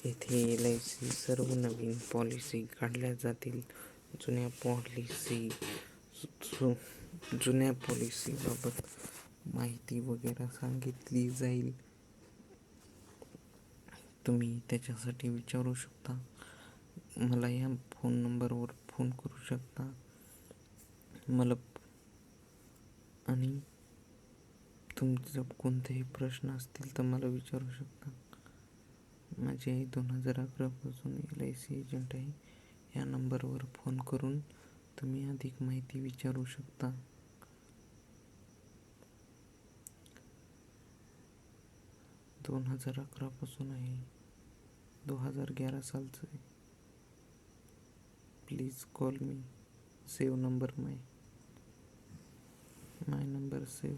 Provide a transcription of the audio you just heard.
येथे LIC सर्व नवीन policy काढल्या जातील. जुन्या पॉलिसीबाबत माहिती वगैरे सांगितली जाईल. तुम्ही त्याच्यासाठी विचारू शकता. मला या फोन नंबरवर फोन करू शकता. मला आणि तुमचे कोणतेही प्रश्न असतील तर मला विचारू शकता. माझे 2011 पासून LIC एजंट आहे. या नंबरवर फोन करून तुम्ही अधिक माहिती विचारू शकता. 2011 पासून आहे. 2011 सालचं आहे. Please call me. Save number my number save.